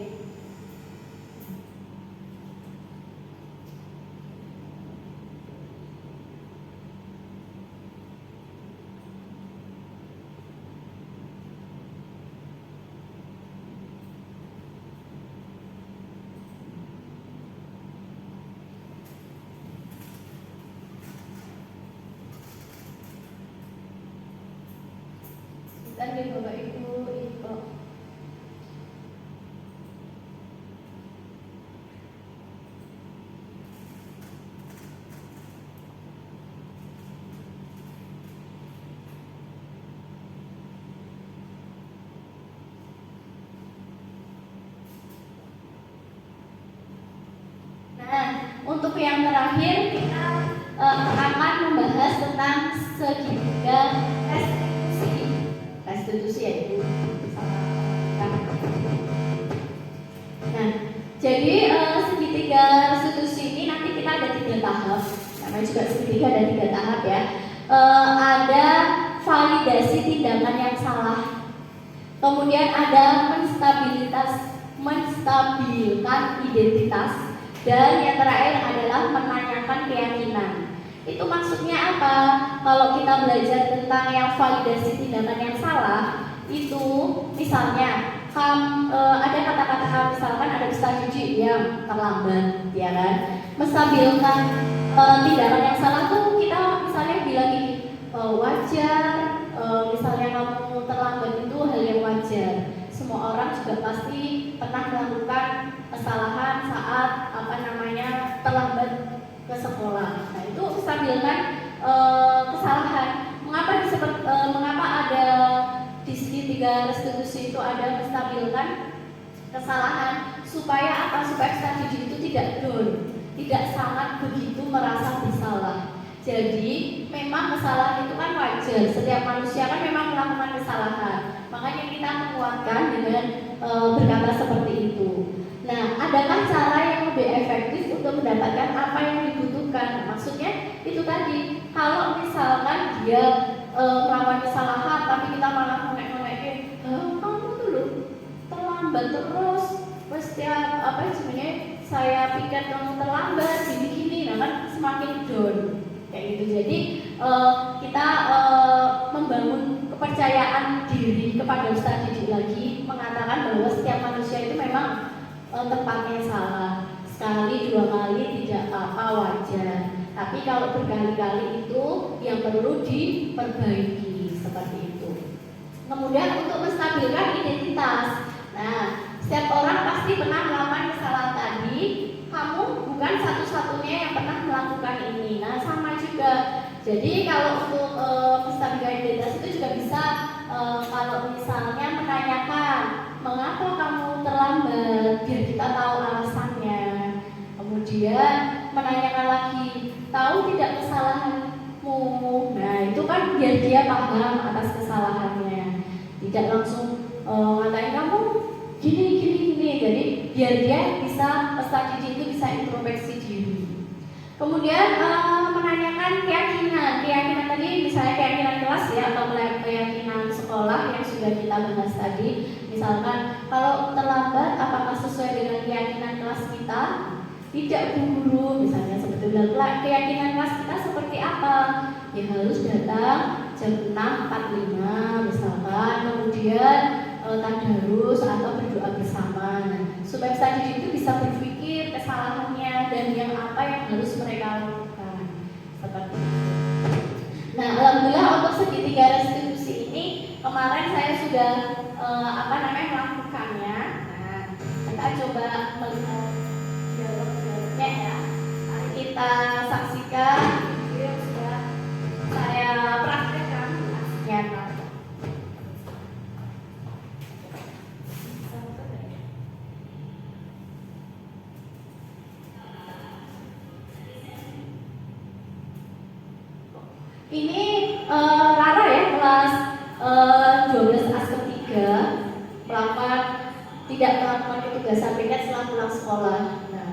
Tadi Bapak Ibu info. Nah, untuk yang terakhir kita akan membahas tentang segitiga restitusi yaitu nah, jadi segitiga restitusi ini nanti kita ada 3 tahap, namanya juga segitiga ada 3 tahap ya. Ada validasi tindakan yang salah, kemudian ada menstabilkan identitas, dan yang terakhir adalah menanyakan keyakinan. Itu maksudnya apa? Kalau kita belajar tentang yang validasi tindakan yang salah, itu misalnya ada kata-kata, misalkan ada peserta didik yang terlambat, ya kan? Menstabilkan tindakan yang salah tuh kita misalnya bilang gini, wajar, misalnya kamu terlambat itu hal yang wajar. Semua orang juga pasti pernah melakukan kesalahan saat terlambat ke sekolah. Nah itu stabilkan kesalahan. Mengapa ada di segitiga restitusi itu ada menstabilkan kesalahan supaya apa? Supaya strategi itu tidak down, tidak sangat begitu merasa bersalah. Jadi memang kesalahan itu kan wajar, setiap manusia kan memang melakukan kesalahan. Makanya kita menguatkan dengan berkata seperti itu. Nah, adakah cara yang lebih efektif untuk mendapatkan apa yang dibutuhkan? Maksudnya itu tadi, kalau misalkan dia melakukan kesalahan tapi kita malah ngonek-ngonekin, kamu tuh loh terlambat terus, setiap apa sebenarnya saya pikir kamu terlambat gini-gini, nah kan semakin down kayak gitu. Jadi kita membangun kepercayaan diri kepada Ustaz Didik lagi, mengatakan bahwa setiap manusia itu memang tempatnya salah, sekali dua kali tidak apa-apa, wajar. Tapi kalau berkali-kali itu yang perlu diperbaiki seperti itu. Kemudian untuk menstabilkan identitas. Nah, setiap orang pasti pernah melakukan kesalahan tadi. Kamu bukan satu-satunya yang pernah melakukan ini. Nah, sama juga. Jadi kalau untuk menstabilkan identitas itu juga bisa kalau misalnya menanyakan mengapa kamu terlambat, biar kita tahu alasannya. Kemudian menanyakan lagi, tahu tidak kesalahanmu? Nah, itu kan biar dia paham atas kesalahannya. Tidak langsung ngatain kamu gini. Jadi biar dia bisa, Ustaz Didik itu bisa introspeksi diri. Kemudian menanyakan keyakinan tadi, misalnya keyakinan kelas ya, atau keyakinan sekolah yang sudah kita bahas tadi. Misalkan kalau terlambat, apakah sesuai dengan keyakinan kelas kita? Tidak, Bu Guru, misalnya seperti itu. Keyakinan kelas kita seperti apa? Ya harus datang jam 6.45 misalkan, kemudian tadarus atau berdoa bersama. Supaya Ustaz Didik itu bisa berpikir kesalahannya dan yang apa yang harus mereka lakukan. Seperti itu. Nah, alhamdulillah untuk segitiga restitusi ini kemarin saya sudah melakukannya. Nah, kita coba melihat dialognya ya. Mari kita saksikan video yang sudah saya praktekkan nyata. Ini Rara ya, kelas 12 as ketiga, melakukan tidak melakukan tugas PK setelah pulang sekolah. Nah,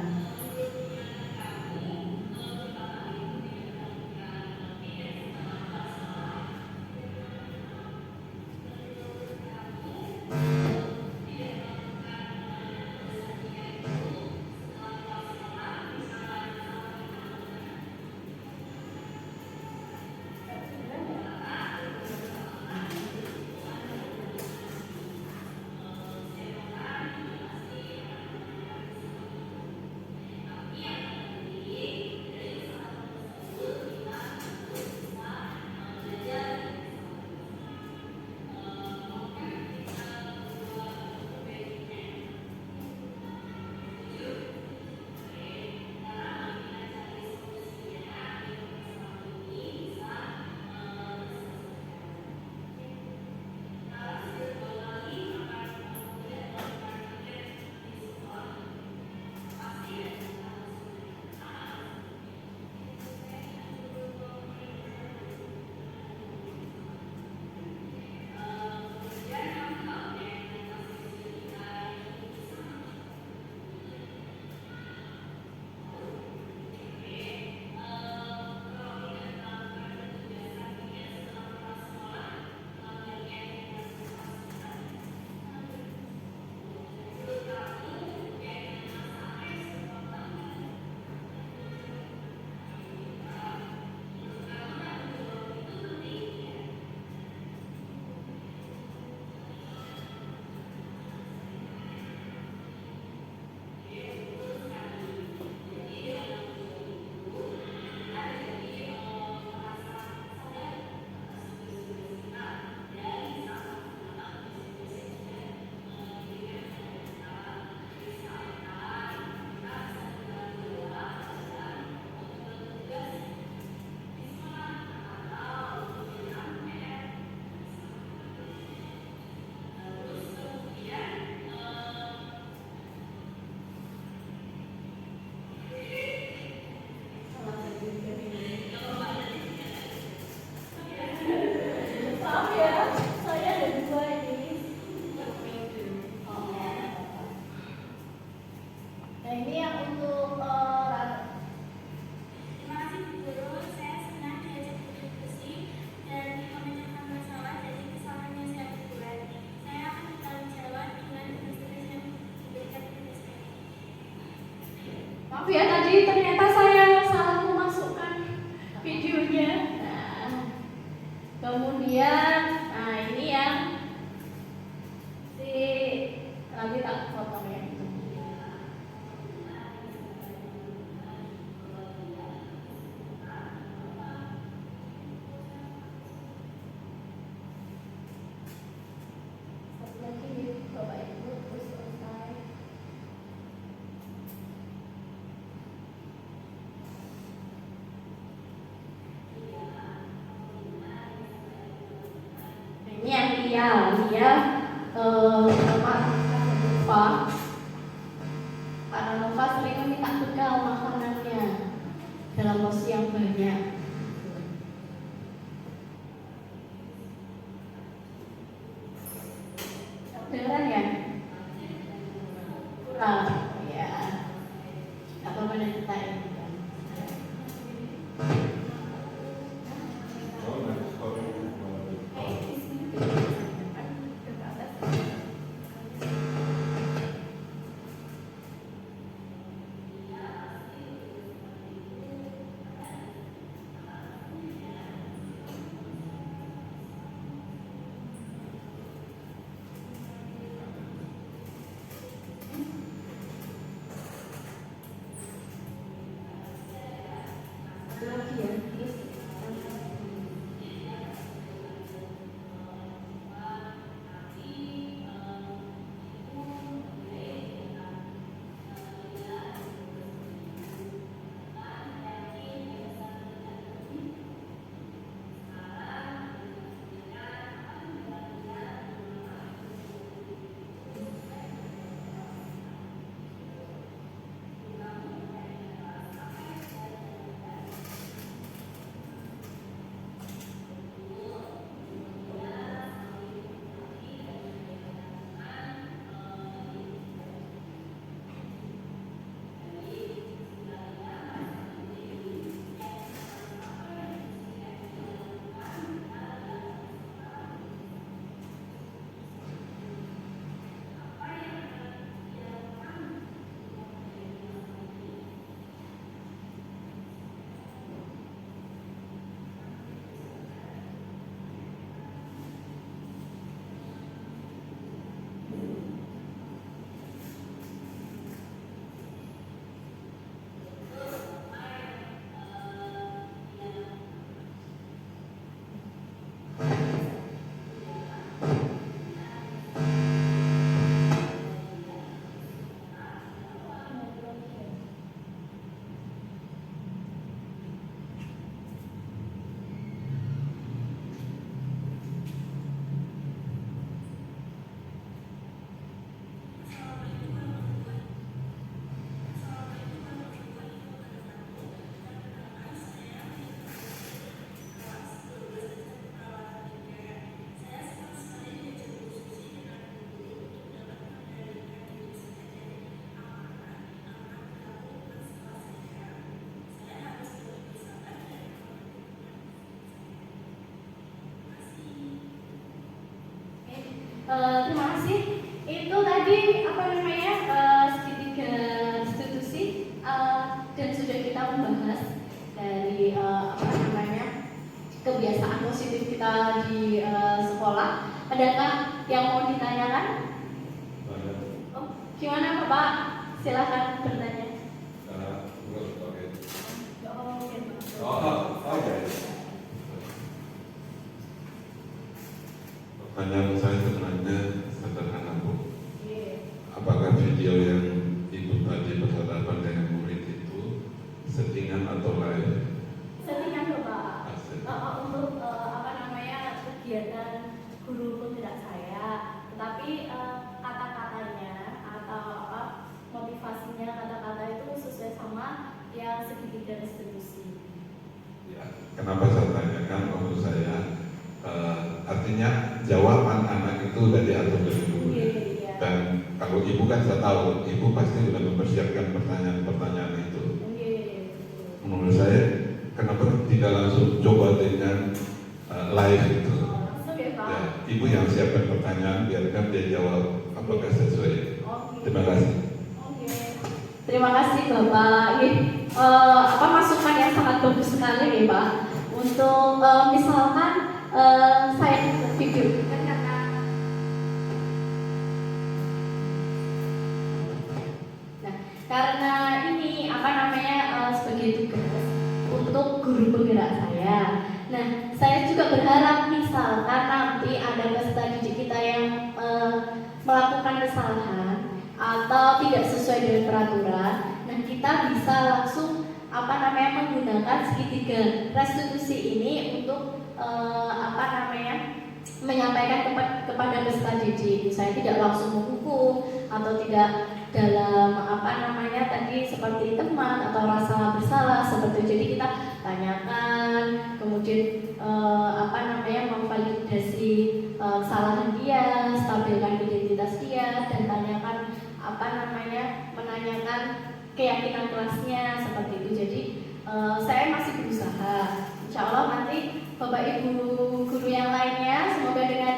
kemudian, nah ini yang si nanti tak potong ya. Satu lagi Bapak Ibu terus selesai. Ini yang dia Bapak lupa karena lupa sering meminta bekal makanannya dalam porsi yang banyak. Beneran ya? Kurang ya. Apa mana kita ini kan? Lagi ya, terima kasih. Itu tadi apa namanya segitiga institusi dan sudah kita membahas dari apa namanya kebiasaan positif kita di sekolah. Adakah yang mau ditanyakan? Oh, gimana Bapak? Silakan bertanya. Pertanyaan saya sebenarnya sederhana Bu. Apakah video yang Ibu tadi berhadapan dengan murid itu settingan atau live? Settingan Bapak. Untuk apa namanya kegiatan guru pun tidak saya, tetapi kata-katanya atau apa motivasinya kata-kata itu sesuai sama yang segitiga institusi. Ya, kenapa saya tanyakan? Menurut saya artinya jawaban anak itu sudah diatur dari dulu. Dan kalau Ibu kan saya tahu, Ibu pasti sudah mempersiapkan pertanyaan-pertanyaan itu. Menurut saya, kenapa tidak langsung coba dengan live itu? Ya, Ibu yang siapkan pertanyaan, biarkan dia jawab apakah sesuai. Terima kasih. Terima kasih Bapak. Apa masukan yang sangat bagus sekali nih Pak. Untuk misalkan saya video. Nah, karena ini apa namanya sebagai tugas untuk guru penggerak saya. Nah, saya juga berharap misalkan nanti ada peserta didik kita yang melakukan kesalahan atau tidak sesuai dengan peraturan, nah kita bisa langsung apa namanya menggunakan segitiga restitusi ini untuk apa namanya menyampaikan kepada peserta didik. Saya tidak langsung menghukum atau tidak dalam apa namanya tadi seperti teman atau rasa bersalah seperti itu. Jadi kita tanyakan, kemudian apa namanya memvalidasi kesalahan dia, stabilkan identitas dia, dan tanyakan apa namanya menanyakan keyakinan kelasnya seperti itu. Jadi saya masih berusaha. Insya Allah nanti Bapak Ibu guru yang lainnya semoga dengan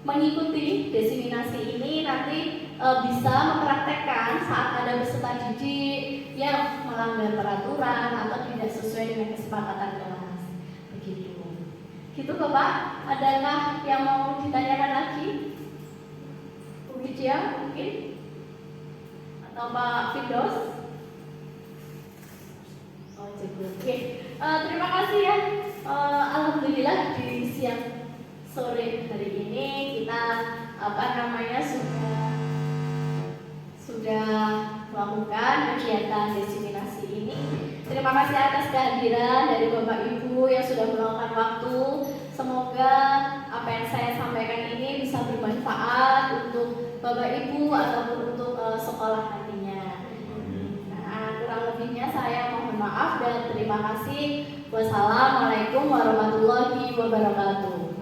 mengikuti desiminasi ini nanti bisa mempraktekkan saat ada peserta didik yang melanggar peraturan atau tidak sesuai dengan kesepakatan kelas. Begitu. Gitu Bapak, adakah yang mau ditanyakan lagi? Bu Widya mungkin? Atau Pak Firdaus? Oh, cukup. Oke. Terima kasih ya. Alhamdulillah di siang sore hari ini kita apa namanya sudah melakukan kegiatan desiminasi ini. Terima kasih atas kehadiran dari Bapak Ibu yang sudah meluangkan waktu. Semoga apa yang saya sampaikan ini bisa bermanfaat untuk Bapak Ibu ataupun untuk sekolah nantinya. Nah, kurang lebihnya saya mohon maaf dan terima kasih. Wassalamualaikum warahmatullahi wabarakatuh.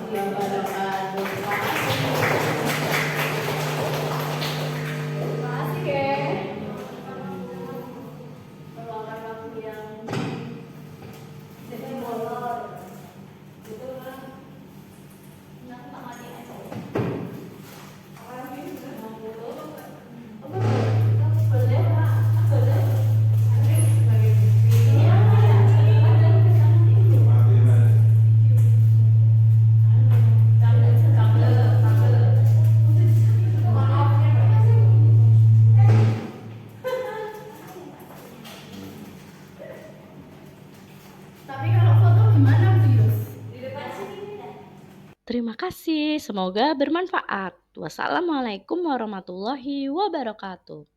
Terima kasih. Terima kasih ya. Meluangkan waktu yang jadi molor. Gitu lah. Nah, tangannya aja. Orang ini sudah 60. Apa boleh Pak? Boleh. Ini apa ya? Ada tapi kalau foto gimana Bu Yus? Di depan sini ya? Terima kasih, semoga bermanfaat. Wassalamualaikum warahmatullahi wabarakatuh.